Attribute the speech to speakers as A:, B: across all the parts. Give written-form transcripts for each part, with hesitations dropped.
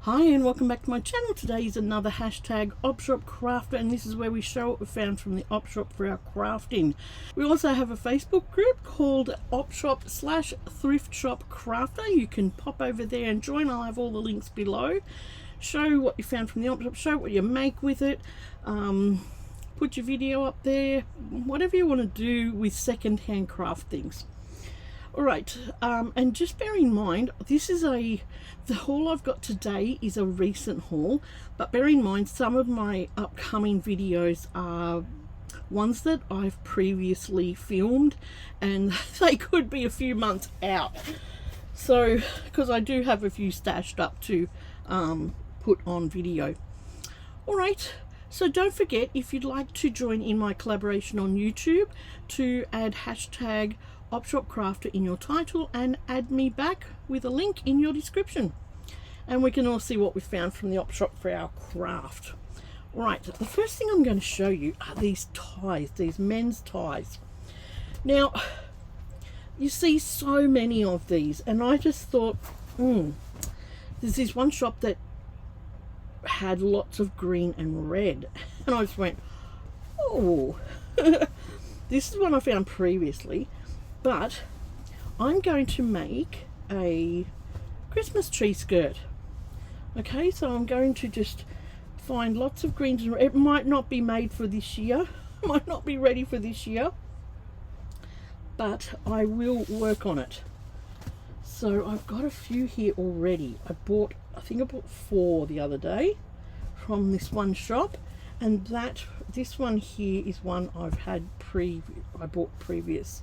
A: Hi and welcome back to my channel. Today is another hashtag OpshopCrafter, and this is where we show what we found from the Opshop for our crafting. We also have a Facebook group called Opshop/ThriftshopCrafter. You can pop over there and join. I'll have all the links below. Show what you found from the Opshop, show what you make with it, put your video up there, whatever you want to do with second-hand craft things. Alright, and just bear in mind, this is the haul I've got today is a recent haul, but bear in mind some of my upcoming videos are ones that I've previously filmed, and they could be a few months out. So, because I do have a few stashed up to put on video. Alright, so don't forget, if you'd like to join in my collaboration on YouTube, to add hashtag OpshopCrafter in your title and add me back with a link in your description, and we can all see what we found from the Opshop for our craft. Right, the first thing I'm going to show you are these ties, these men's ties. Now you see so many of these, and I just thought there's this one shop that had lots of green and red, and I just went, oh this is one I found previously. But I'm going to make a Christmas tree skirt. Okay, so I'm going to just find lots of greens and it might not be made for this year, might not be ready for this year, but I will work on it. So I've got a few here already. I think I bought 4 the other day from this one shop, and this one here is one I bought previous.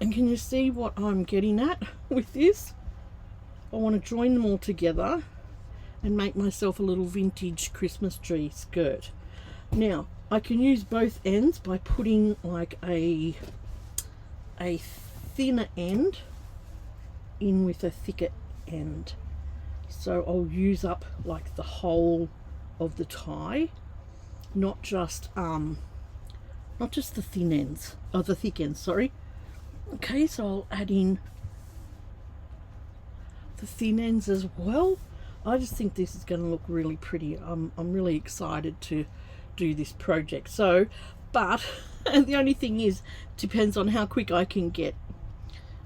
A: And can you see what I'm getting at with this? I want to join them all together and make myself a little vintage Christmas tree skirt. Now, I can use both ends by putting like a thinner end in with a thicker end. So I'll use up like the whole of the tie, not just the thin ends, or the thick ends, sorry. Okay, so I'll add in the thin ends as well. I just think this is going to look really pretty. I'm really excited to do this project. So, but the only thing is, depends on how quick I can get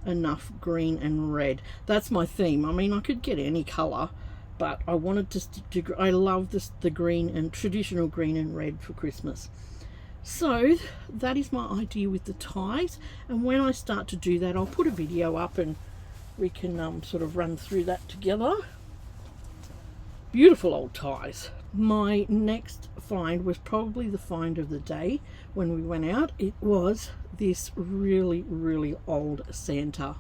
A: enough green and red. That's my theme. I mean, I could get any color, but I wanted to stick to. I love the green and traditional green and red for Christmas. So that is my idea with the ties, and when I start to do that, I'll put a video up and we can sort of run through that together. Beautiful old ties. My next find was probably the find of the day when we went out. It was this really, really old Santa.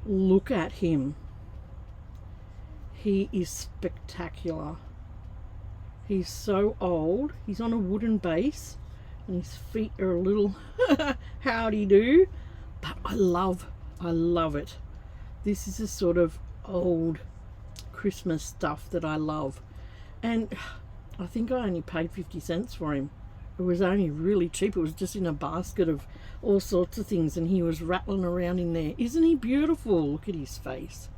A: Look at him. He is spectacular. He's so old. He's on a wooden base, and his feet are a little howdy do, but I love it. This is the sort of old Christmas stuff that I love, and I think I only paid 50 cents for him. It was only really cheap. It was just in a basket of all sorts of things, and he was rattling around in there. Isn't he beautiful? Look at his face.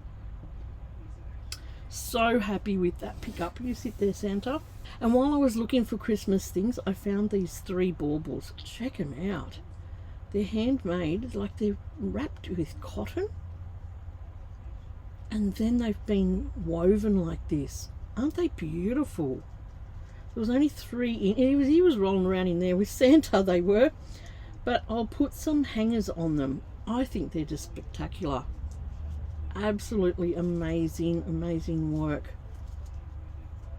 A: So happy with that pickup. You sit there, Santa. And while I was looking for Christmas things, I found these 3 baubles. Check them out. They're handmade, like they're wrapped with cotton, and then they've been woven like this. Aren't they beautiful? There was only 3 in. He was rolling around in there with Santa, they were. But I'll put some hangers on them. I think they're just spectacular. Absolutely amazing work.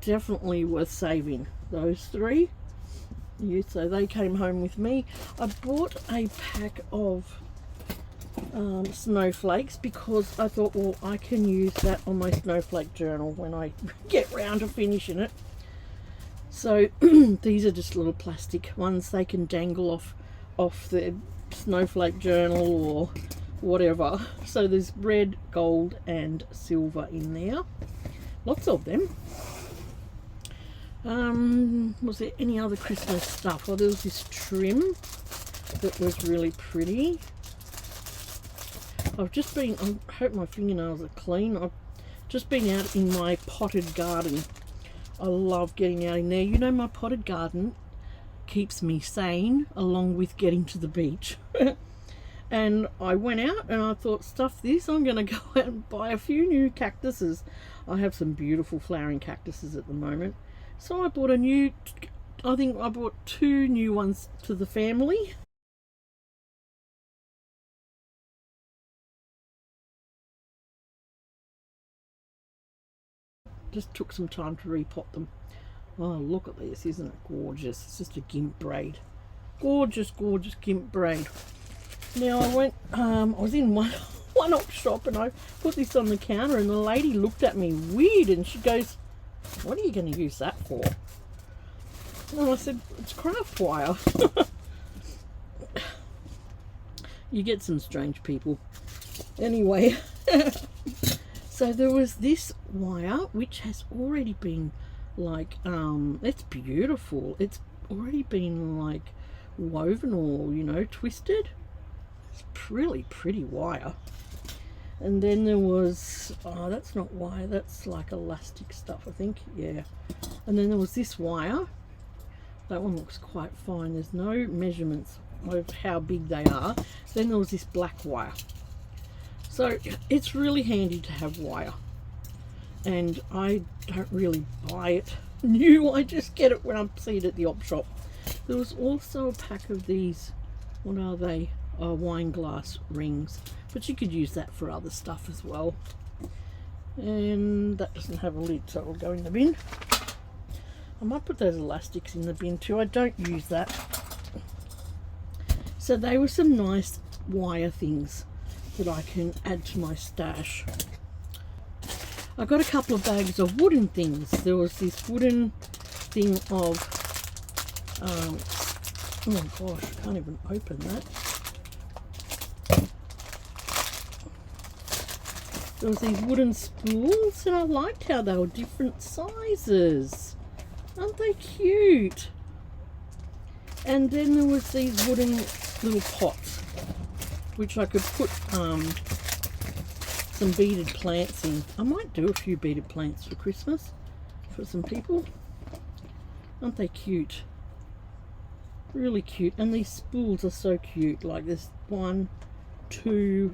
A: Definitely worth saving, those 3. So they came home with me. I bought a pack of snowflakes because I thought, well, I can use that on my snowflake journal when I get round to finishing it. So these are just little plastic ones. They can dangle off the snowflake journal or whatever. So there's red, gold and silver in there. Lots of them. Was there any other Christmas stuff? Well, there was this trim that was really pretty. I hope my fingernails are clean. I've just been out in my potted garden. I love getting out in there. You know, my potted garden keeps me sane along with getting to the beach. And I went out and I thought, stuff this, I'm going to go out and buy a few new cactuses. I have some beautiful flowering cactuses at the moment. So I bought I think I bought 2 new ones to the family. Just took some time to repot them. Oh, look at this, isn't it gorgeous? It's just a gimp braid. Gorgeous, gorgeous gimp braid. Now I was in one Opshop and I put this on the counter and the lady looked at me weird and she goes, "What are you going to use that for?" And I said, "It's craft wire." You get some strange people. Anyway, so there was this wire which has already been like, it's beautiful. It's already been like woven or, you know, twisted. It's really pretty wire. And then there was, oh, that's not wire, that's like elastic stuff, I think. Yeah. And then there was this wire. That one looks quite fine. There's no measurements of how big they are. Then there was this black wire. So it's really handy to have wire. And I don't really buy it new. I just get it when I see it at the Opshop. There was also a pack of these, what are they? Wine glass rings. But you could use that for other stuff as well. And that doesn't have a lid, so it'll go in the bin. I might put those elastics in the bin too. I don't use that. So they were some nice wire things that I can add to my stash. I got a couple of bags of wooden things. There was this wooden thing of, oh gosh, I can't even open that. There was these wooden spools and I liked how they were different sizes. Aren't they cute? And then there was these wooden little pots which I could put some beaded plants in. I might do a few beaded plants for Christmas for some people. Aren't they cute? Really cute. And these spools are so cute. Like there's 1, 2,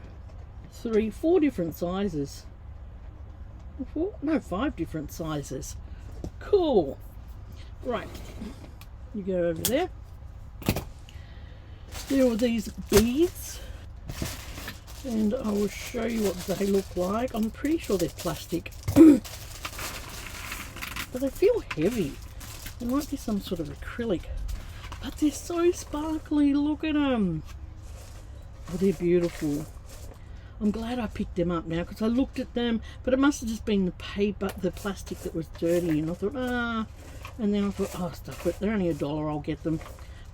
A: 3, 4 different sizes. 5 different sizes. Cool. Right, you go over there. There were these beads, and I will show you what they look like. I'm pretty sure they're plastic, but they feel heavy. There might be some sort of acrylic, but they're so sparkly. Look at them. Oh, they're beautiful. I'm glad I picked them up now because I looked at them, but it must have just been the paper, the plastic that was dirty, and I thought, and then I thought, oh, stuff it, they're only $1, I'll get them.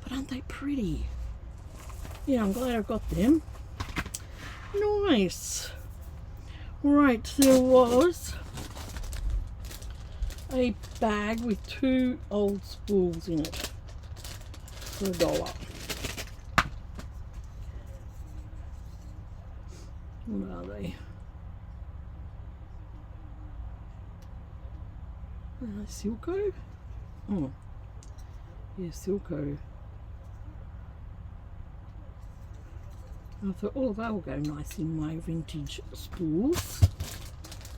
A: But aren't they pretty? Yeah, I'm glad I got them. Nice. Right, there was a bag with 2 old spools in it for $1. What are they? Silco? Oh, yeah, Silco. I thought, oh, they'll go nice in my vintage spools.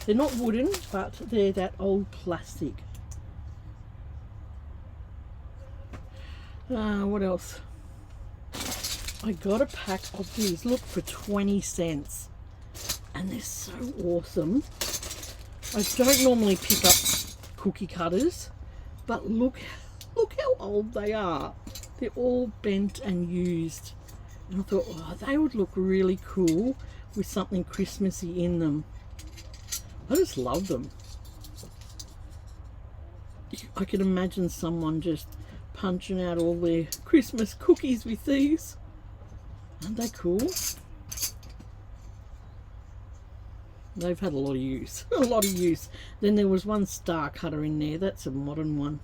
A: They're not wooden, but they're that old plastic. What else? I got a pack of these, look, for 20 cents. And they're so awesome. I don't normally pick up cookie cutters, but look how old they are. They're all bent and used. And I thought, oh, they would look really cool with something Christmassy in them. I just love them. I can imagine someone just punching out all their Christmas cookies with these. Aren't they cool? They've had a lot of use. A lot of use. Then there was one star cutter in there. That's a modern one.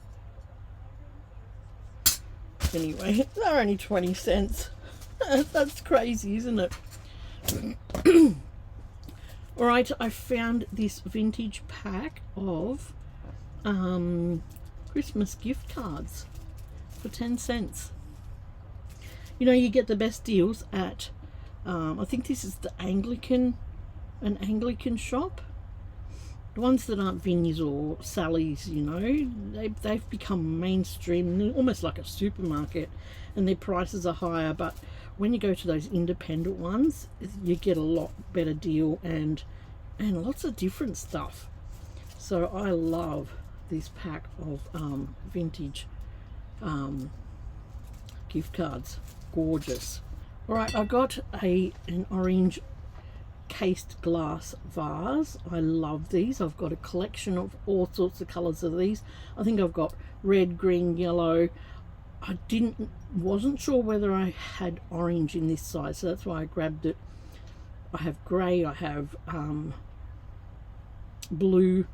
A: Anyway, they're only 20 cents. That's crazy, isn't it? All right, I found this vintage pack of Christmas gift cards for 10 cents. You know, you get the best deals at I think this is an Anglican shop. The ones that aren't Vinnie's or Sally's, you know, they've become mainstream, almost like a supermarket, and their prices are higher. But when you go to those independent ones, you get a lot better deal and lots of different stuff. So I love this pack of vintage gift cards. Gorgeous. All right, I got an orange cased glass vase. I love these. I've got a collection of all sorts of colors of these. I think I've got red, green, yellow. I wasn't sure whether I had orange in this size, so that's why I grabbed it. I have grey, I have blue,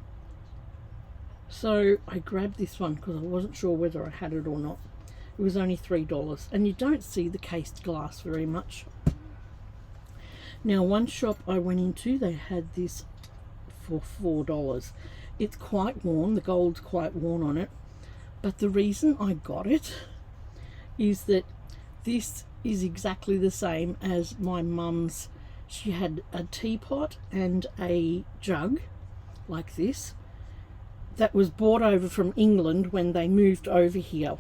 A: so I grabbed this one because I wasn't sure whether I had it or not. It was only $3, and you don't see the cased glass very much. Now, one shop I went into, they had this for $4. It's quite worn, the gold's quite worn on it, but the reason I got it is that this is exactly the same as my mum's. She had a teapot and a jug like this that was brought over from England when they moved over here,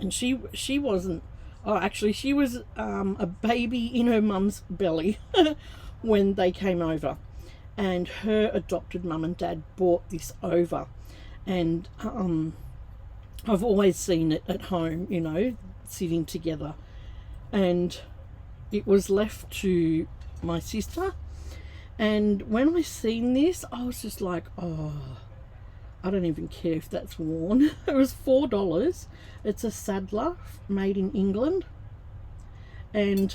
A: and she wasn't, oh, actually she was a baby in her mum's belly when they came over, and her adopted mum and dad brought this over, and I've always seen it at home, you know, sitting together, and it was left to my sister, and when I seen this I was just like, oh, I don't even care if that's worn. It was $4. It's a saddler made in England, and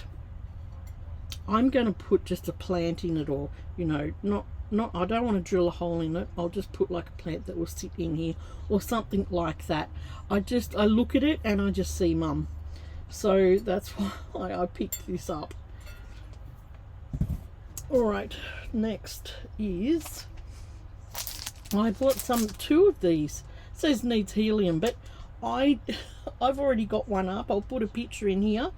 A: I'm going to put just a plant in it, or, you know, not I don't want to drill a hole in it. I'll just put like a plant that will sit in here or something like that. I look at it and I just see Mum, so that's why I picked this up. All right, next is I bought two of these. It says needs helium, but I've already got one up. I'll put a picture in here.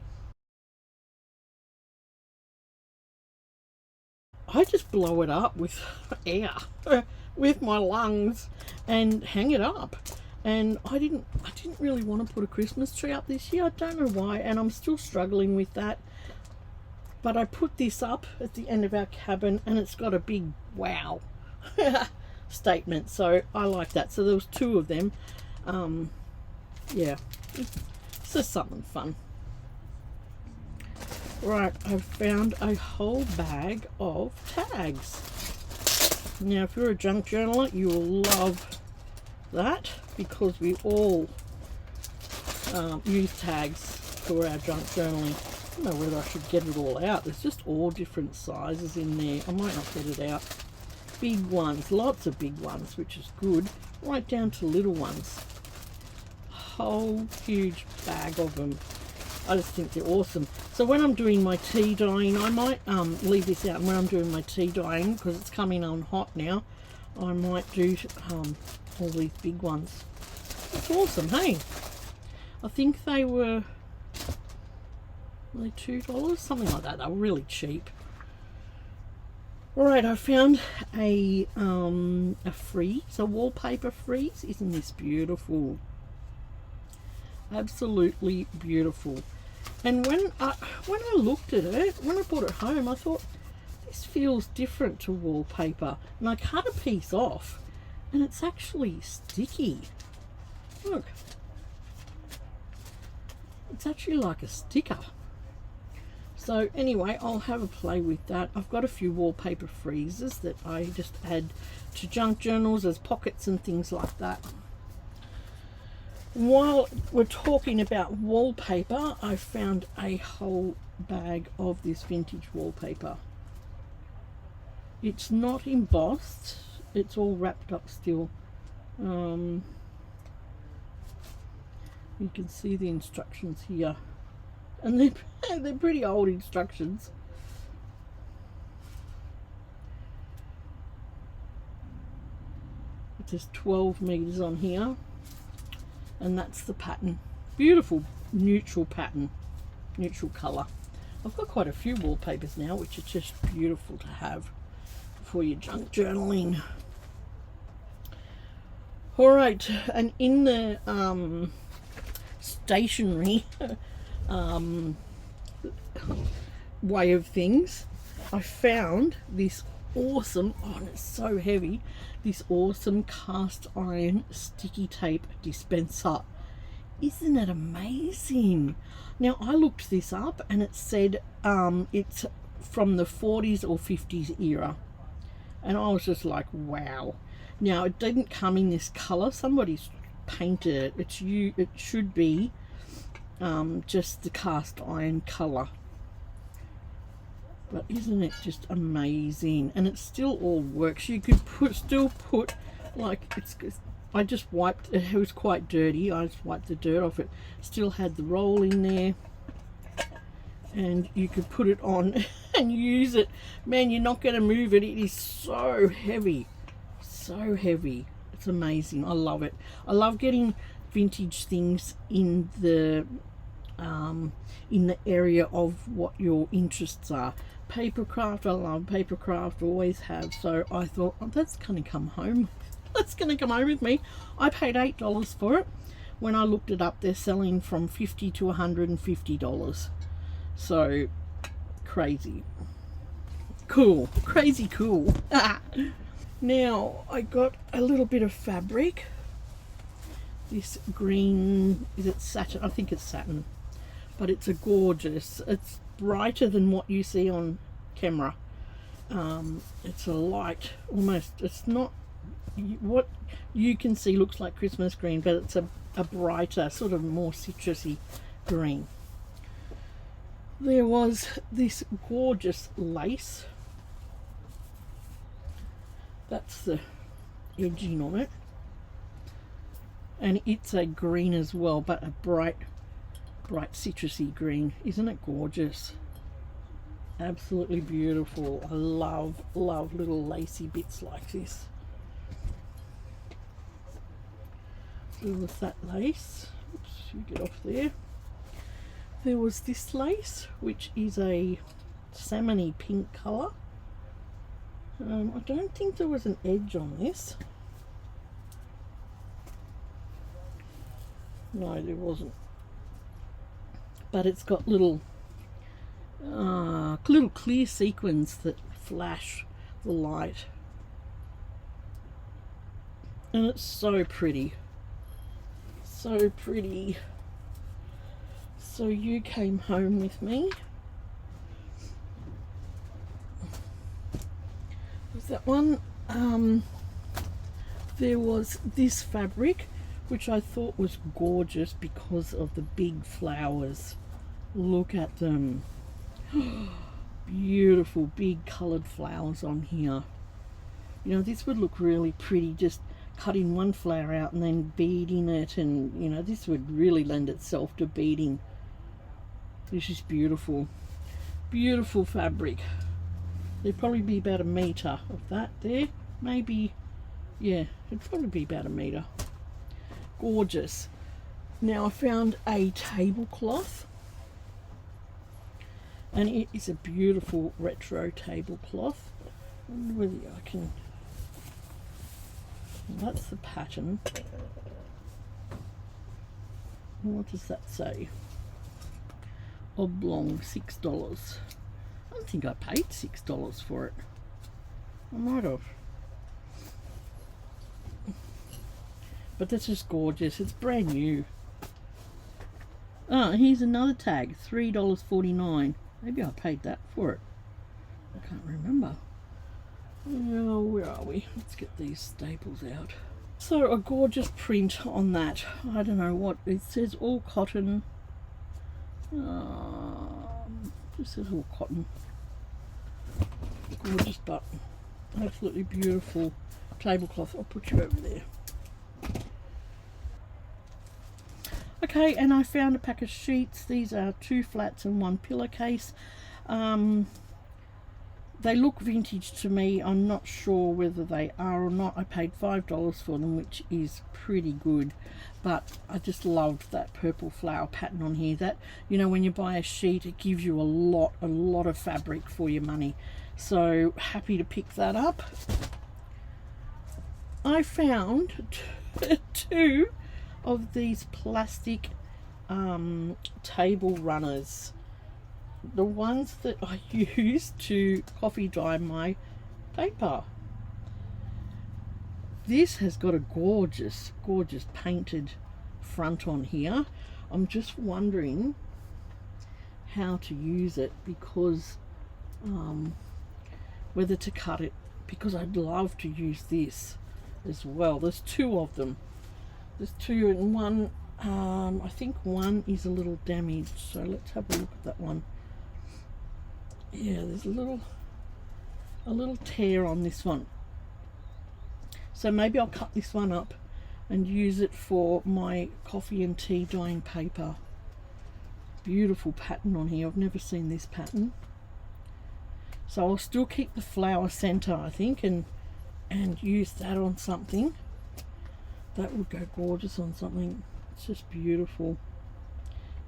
A: I just blow it up with air with my lungs and hang it up. And I didn't really want to put a Christmas tree up this year. I don't know why, and I'm still struggling with that. But I put this up at the end of our cabin, and it's got a big wow statement, so I like that. So there was two of them. Yeah, it's just something fun. Right, I found a whole bag of tags. Now, if you're a junk journaler, you will love that, because we all use tags for our junk journaling. I don't know whether I should get it all out. There's just all different sizes in there. I might not get it out. Big ones, lots of big ones, which is good, right down to little ones. Whole huge bag of them. I just think they're awesome. So when I'm doing my tea dyeing, I might leave this out, and when I'm doing my tea dyeing, because it's coming on hot now, I might do all these big ones. It's awesome, hey? I think they were $2, something like that. They were really cheap. Alright, I found a freeze, a wallpaper freeze. Isn't this beautiful? Absolutely beautiful. And when I looked at it, when I brought it home, I thought, this feels different to wallpaper. And I cut a piece off, and it's actually sticky. Look. It's actually like a sticker. So anyway, I'll have a play with that. I've got a few wallpaper freezes that I just add to junk journals as pockets and things like that. While we're talking about wallpaper, I found a whole bag of this vintage wallpaper. It's not embossed, it's all wrapped up still. You can see the instructions here, and they're pretty old instructions. There's 12 meters on here, and that's the pattern. Beautiful neutral pattern, neutral color. I've got quite a few wallpapers now, which is just beautiful to have for your junk journaling. All right, and in the stationery way of things, I found this awesome, oh, and it's so heavy, this awesome cast iron sticky tape dispenser. Isn't it amazing? Now, I looked this up and it said it's from the 40s or 50s era, and I was just like, wow. Now, it didn't come in this color. Somebody's painted it. It should be just the cast iron color. But isn't it just amazing? And it still all works. You could still put like, I just wiped it. It was quite dirty. I just wiped the dirt off it. Still had the roll in there, and you could put it on and use it. Man, you're not going to move it. It is so heavy, so heavy. It's amazing. I love it. I love getting vintage things in the area of what your interests are. Papercraft, I love papercraft, always have. So I thought, oh, that's going to come home. That's going to come home with me. I paid $8 for it. When I looked it up, they're selling from $50 to $150. So crazy. Cool. Crazy cool. Now, I got a little bit of fabric. This green, is it satin? I think it's satin. But it's a gorgeous, it's brighter than what you see on camera. It's a light, almost, it's not, what you can see looks like Christmas green, but it's a brighter, sort of more citrusy green. There was this gorgeous lace. That's the edging on it. And it's a green as well, but a bright citrusy green. Isn't it gorgeous? Absolutely beautiful. I love little lacy bits like this. There was that lace. Oops, you get off there. There was this lace, which is a salmony pink colour. I don't think there was an edge on this. No, there wasn't. But it's got little clear sequins that flash the light. And it's so pretty. So pretty. So you came home with me. Was that one? There was this fabric, which I thought was gorgeous because of the big flowers. Look at them. Beautiful big coloured flowers on here. You know, this would look really pretty, just cutting one flower out and then beading it, and you know, this would really lend itself to beading. This is beautiful. Beautiful fabric. There'd probably be about 1 metre of that there. Maybe, yeah, it'd probably be about 1 metre. Gorgeous. Now I found a tablecloth, and it is a beautiful retro tablecloth. I wonder whether I can, well, that's the pattern. What does that say? Oblong, $6. I don't think I paid $6 for it. I might have. But that's just gorgeous. It's brand new. Ah, here's another tag, $3.49. Maybe I paid that for it. I can't remember. Oh, where are we? Let's get these staples out. So a gorgeous print on that. I don't know what it says. All cotton. Just says all cotton. Gorgeous, but absolutely beautiful tablecloth. I'll put you over there. Okay, and I found a pack of sheets. These are 2 flats and 1 pillowcase. they look vintage to me. I'm not sure whether they are or not. I paid $5 for them, which is pretty good, but I just loved that purple flower pattern on here. That, you know, when you buy a sheet, it gives you a lot of fabric for your money. So happy to pick that up. I found two of these plastic table runners, the ones that I use to coffee dry my paper. This has got a gorgeous painted front on here. I'm just wondering how to use it, because whether to cut it, because I'd love to use this as well. There's two of them. There's two, and one, I think one is a little damaged, so let's have a look at that one. Yeah, there's a little tear on this one. So maybe I'll cut this one up and use it for my coffee and tea dyeing paper. Beautiful pattern on here. I've never seen this pattern. So I'll still keep the flower center, I think, and use that on something. That would go gorgeous on something. It's just beautiful.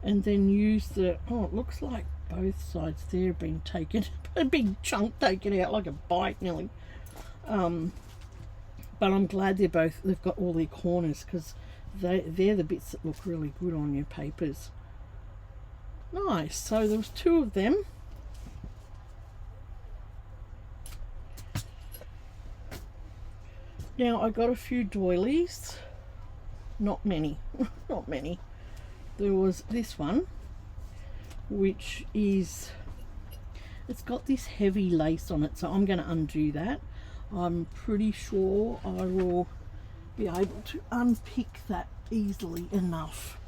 A: And then use the, oh, it looks like both sides there have been taken, a big chunk taken out, like a bite nearly. But I'm glad they've got all their corners, because they're the bits that look really good on your papers. Nice. So there was two of them. Now I got a few doilies, not many, not many. There was this one, which is, it's got this heavy lace on it, so I'm going to undo that. I'm pretty sure I will be able to unpick that easily enough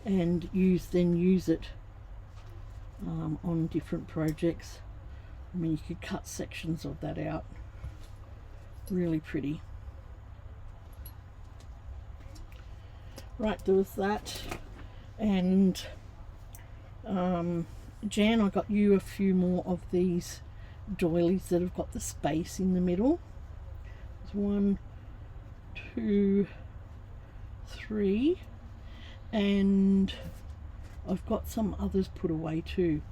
A: and use it on different projects. I mean, you could cut sections of that out. Really pretty. Right, there was that. And Jan, I got you a few more of these doilies that have got the space in the middle. There's 1, 2, 3, and I've got some others put away too.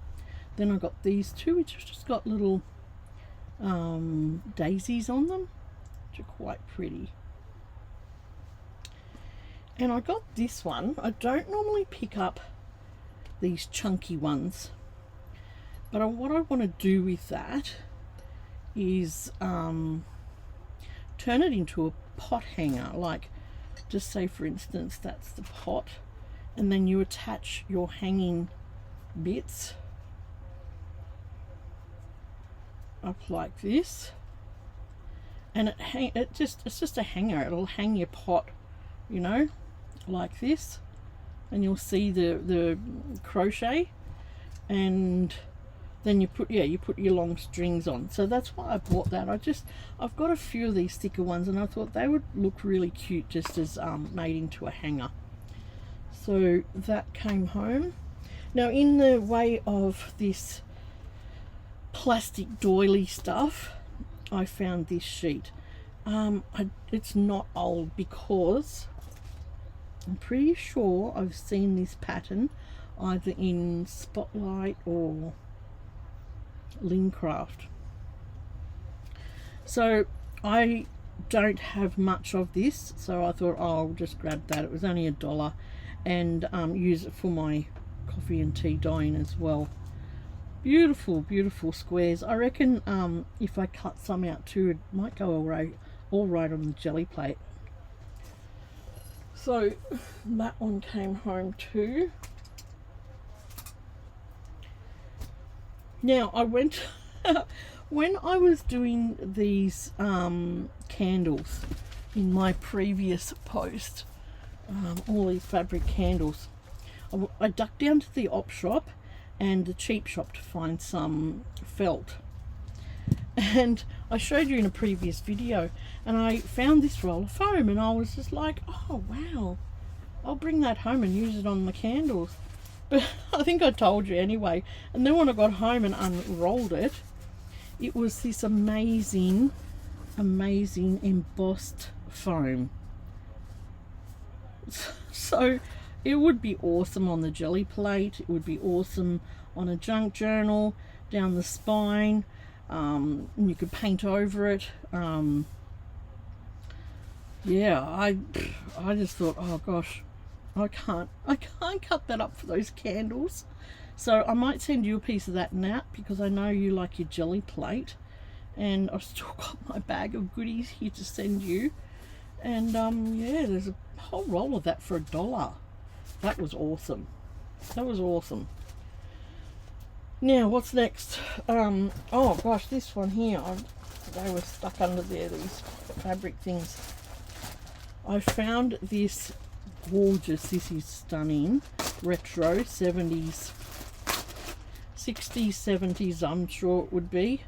A: Then I got these two, which have just got little daisies on them, which are quite pretty. And I got this one. I don't normally pick up these chunky ones, but what I want to do with that is turn it into a pot hanger. Like, just say for instance that's the pot, and then you attach your hanging bits up like this, and it's just a hanger. It'll hang your pot, you know, like this, and you'll see the crochet, and then you put your long strings on. So that's why I bought that. I've got a few of these thicker ones, and I thought they would look really cute just as made into a hanger. So that came home. Now, in the way of this plastic doily stuff, I found this sheet. It's not old, because I'm pretty sure I've seen this pattern either in Spotlight or Lincraft. So I don't have much of this, so I thought, oh, I'll just grab that. It was only $1, and use it for my coffee and tea dyeing as well. Beautiful, beautiful squares. I reckon if I cut some out too, it might go all right on the jelly plate. So that one came home too. Now I went when I was doing these candles in my previous post, all these fabric candles, I ducked down to the Opshop and the cheap shop to find some felt, and I showed you in a previous video, and I found this roll of foam, and I was just like, oh wow, I'll bring that home and use it on the candles. But I think I told you anyway. And then when I got home and unrolled it, it was this amazing embossed foam. So it would be awesome on the jelly plate. It would be awesome on a junk journal down the spine. And you could paint over it. Yeah, I just thought, oh gosh, I can't cut that up for those candles. So I might send you a piece of that, Nat, because I know you like your jelly plate, and I've still got my bag of goodies here to send you. And yeah, there's a whole roll of that for $1. That was awesome. That was awesome. Now what's next? Oh gosh, this one here, they were stuck under there, these fabric things. I found this gorgeous, this is stunning, retro 70s, 60s, 70s, I'm sure it would be.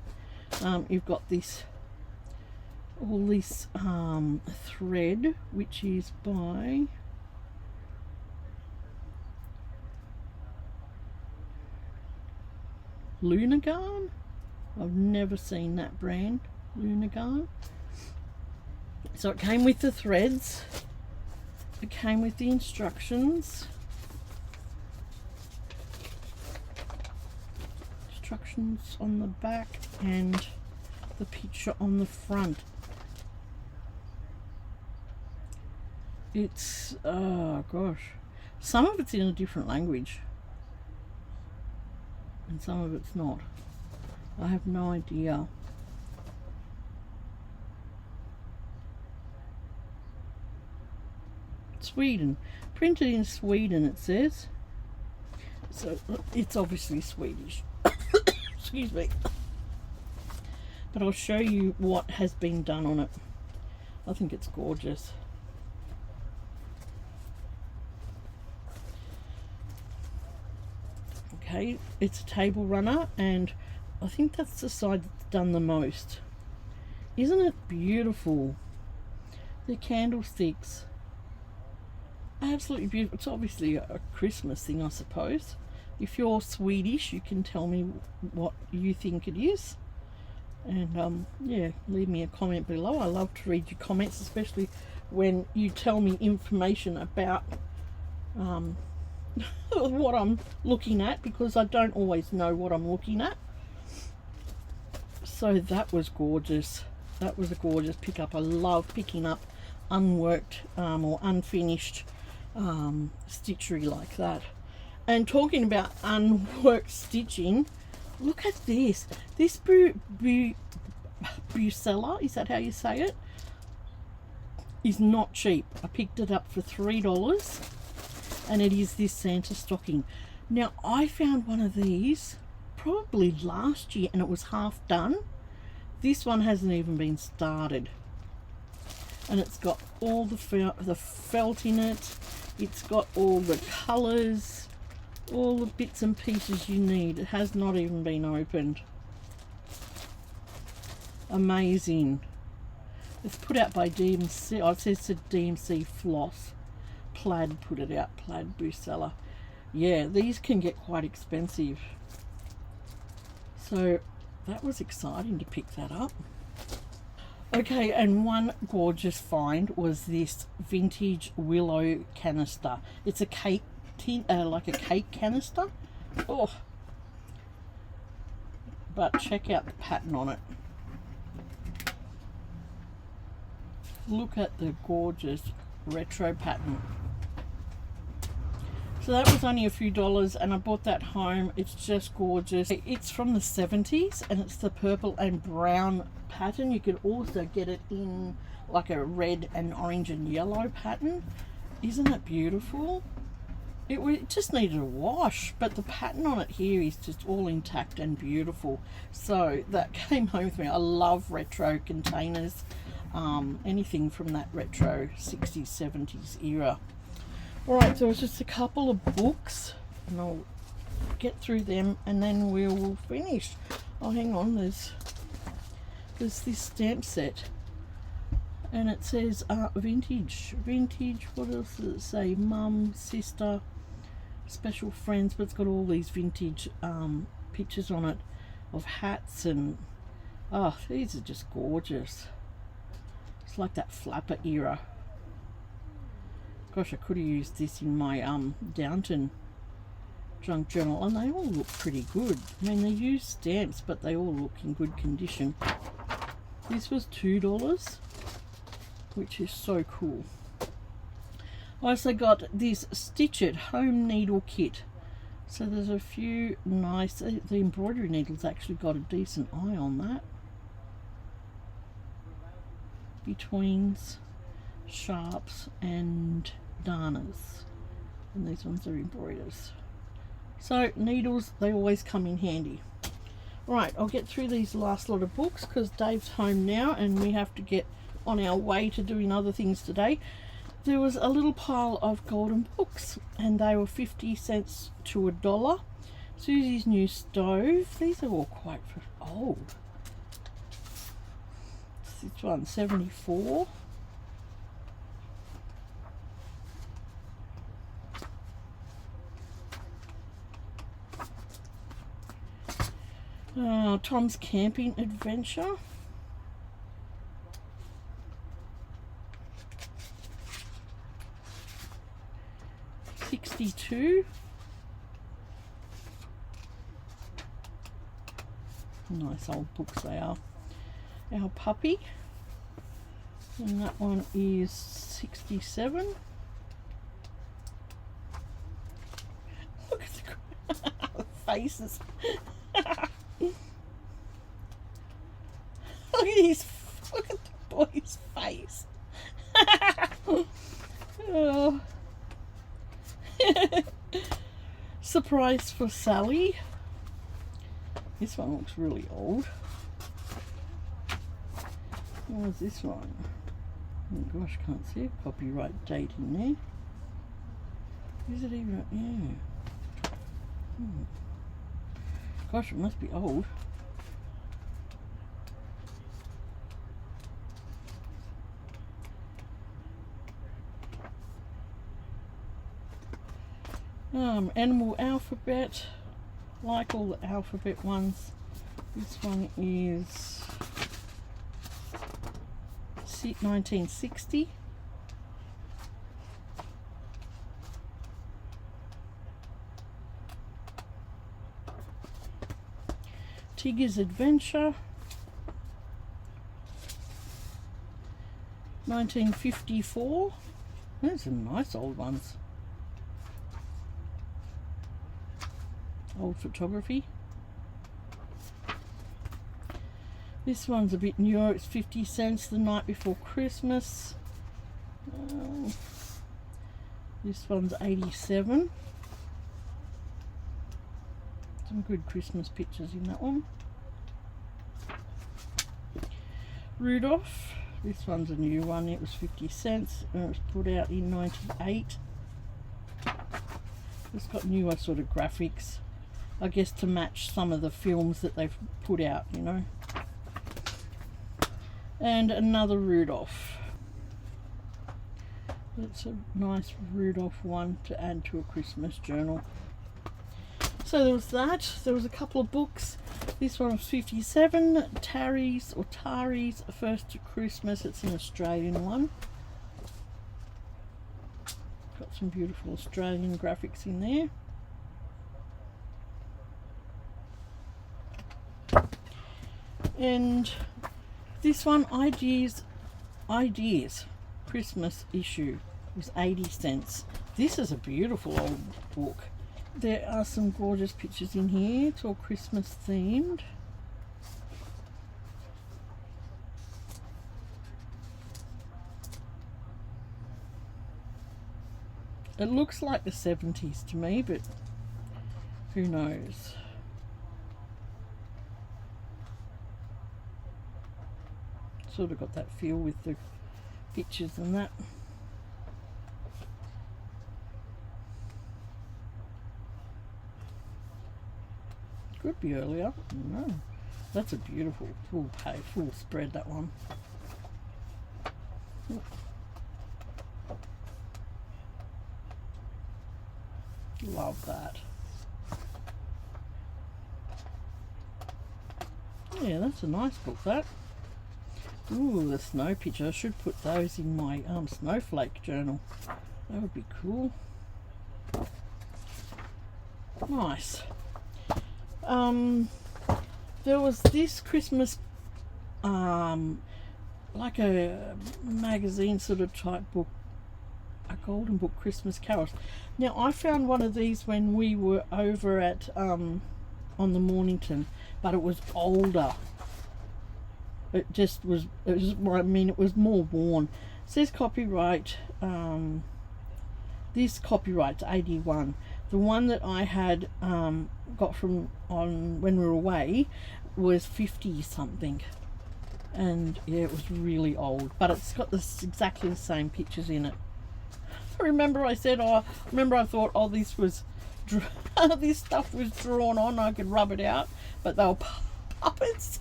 A: You've got this, all this thread, which is by Lunagarn. I've never seen that brand, Lunagarn. So it came with the threads, it came with the instructions. Instructions on the back and the picture on the front. It's, oh gosh, some of it's in a different language and some of it's not. I have no idea. Sweden, printed in Sweden, it says. So it's obviously Swedish. Excuse me. But I'll show you what has been done on it. I think it's gorgeous. Okay, it's a table runner, and I think that's the side that's done the most. Isn't it beautiful? The candlesticks. Absolutely beautiful. It's obviously a Christmas thing, I suppose. If you're Swedish, you can tell me what you think it is. And yeah, leave me a comment below. I love to read your comments, especially when you tell me information about what I'm looking at, because I don't always know what I'm looking at. So that was gorgeous. That was a gorgeous pickup. I love picking up unworked or unfinished stitchery like that. And talking about unworked stitching, look at this. This Brucella, is that how you say it? Is not cheap. I picked it up for $3, and it is this Santa stocking. Now I found one of these probably last year, and it was half done. This one hasn't even been started, and it's got all the felt in it. It's got all the colours, all the bits and pieces you need. It has not even been opened. Amazing. It's put out by DMC. Oh, it says to DMC Floss. Plaid put it out. Plaid Brucella. Yeah, these can get quite expensive. So that was exciting to pick that up. Okay, and one gorgeous find was this vintage willow canister. It's a cake tin, like a cake canister. Oh, but check out the pattern on it. Look at the gorgeous retro pattern. So that was only a few dollars, and I bought that home. It's just gorgeous. It's from the 70s, and it's the purple and brown pattern. You could also get it in like a red and orange and yellow pattern. Isn't it beautiful? It just needed a wash, but the pattern on it here is just all intact and beautiful. So that came home with me. I love retro containers, anything from that retro 60s 70s era. Alright, so it's just a couple of books, and I'll get through them and then we'll finish. Oh, hang on, there's this stamp set, and it says vintage, what else does it say? Mum, sister, Special Friends, but it's got all these vintage pictures on it of hats, and oh, these are just gorgeous. It's like that flapper era. Gosh, I could have used this in my Downton junk journal, and they all look pretty good. I mean, they use stamps, but they all look in good condition. This was $2, which is so cool. I also got this Stitch It home needle kit. So there's a few nice, the embroidery needles actually got a decent eye on that. Betweens, sharps and darners. And these ones are embroiders. So needles, they always come in handy. Right, I'll get through these last lot of books because Dave's home now and we have to get on our way to doing other things today. There was a little pile of golden books and they were 50 cents to $1. Susie's New Stove. These are all quite old. This one, 74. Tom's Camping Adventure. $62. Nice old books they are. Our Puppy, and that one is $67. Look at the faces. Look at the boy's face. Oh. Surprise for Sally. This one looks really old. What was this one? Oh gosh, can't see a copyright date in there. Is it even? Yeah. Gosh, it must be old. Animal Alphabet, like all the alphabet ones. This one is 1960. Tigger's Adventure, 1954. Those are nice old ones. Old photography. This one's a bit newer. It's 50 cents. The Night Before Christmas. This one's 87. Some good Christmas pictures in that one. Rudolph. This one's a new one. It was 50 cents and it was put out in 98. It's got newer sort of graphics, I guess, to match some of the films that they've put out, you know. And another Rudolph. It's a nice Rudolph one to add to a Christmas journal. So there was that. There was a couple of books. This one was 57. Tarry's First to Christmas. It's an Australian one. Got some beautiful Australian graphics in there. And this one, Ideas Christmas issue, was 80 cents. This is a beautiful old book. There are some gorgeous pictures in here. It's all Christmas themed. It looks like the 70s to me, but who knows? Sort of got that feel with the pictures and that. Could be earlier. No, that's a beautiful full spread, that one. Love that. Yeah, that's a nice book, that. Ooh, the snow picture. I should put those in my snowflake journal. That would be cool. Nice. There was this Christmas, like a magazine sort of type book, a golden book, Christmas carols. Now I found one of these when we were over at on the Mornington, but it was older. It was I mean, it was more worn. It says copyright, this copyright's 81. The one that I had got from on when we were away was 50 something, and yeah, it was really old, but it's got exactly the same pictures in it. I remember I said, I thought, oh, this was this stuff was drawn on, I could rub it out, but they were puppets.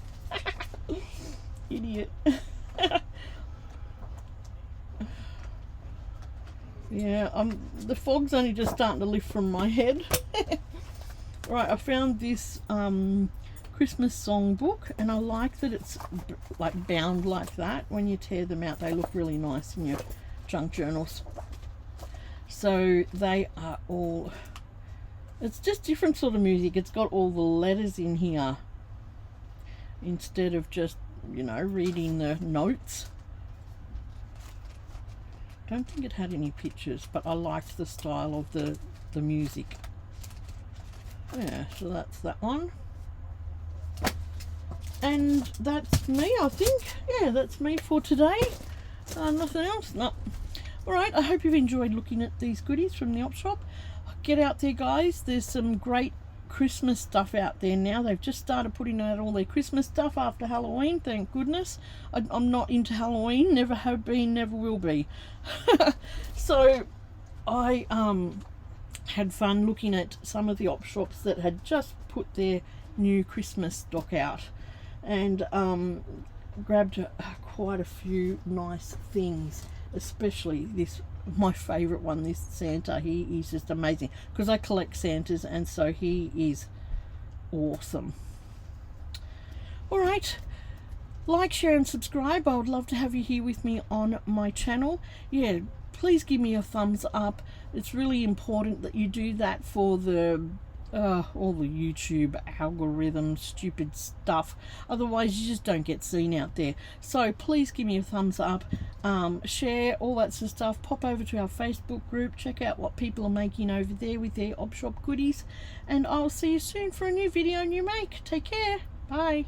A: Idiot. Yeah, the fog's only just starting to lift from my head. Right, I found this Christmas song book, and I like that it's like bound like that. When you tear them out, they look really nice in your junk journals. So they are all, it's just different sort of music. It's got all the letters in here instead of just, you know, reading the notes. Don't think it had any pictures, but I liked the style of the music. Yeah, so that's that one. And that's me, I think. Yeah, that's me for today. Nothing else? No. Alright, I hope you've enjoyed looking at these goodies from the Opshop. Get out there, guys. There's some great Christmas stuff out there now. They've just started putting out all their Christmas stuff after Halloween, thank goodness. I'm not into Halloween, never have been, never will be. So I had fun looking at some of the op shops that had just put their new Christmas stock out, and grabbed quite a few nice things, especially this, my favorite one, this Santa. He is just amazing because I collect Santas, and so he is awesome. All right, like, share and subscribe. I would love to have you here with me on my channel. Yeah, please give me a thumbs up. It's really important that you do that for the all the YouTube algorithm stupid stuff, otherwise you just don't get seen out there. So please give me a thumbs up, share, all that sort of stuff. Pop over to our Facebook group, check out what people are making over there with their Opshop goodies, and I'll see you soon for a new video, new make. Take care, bye.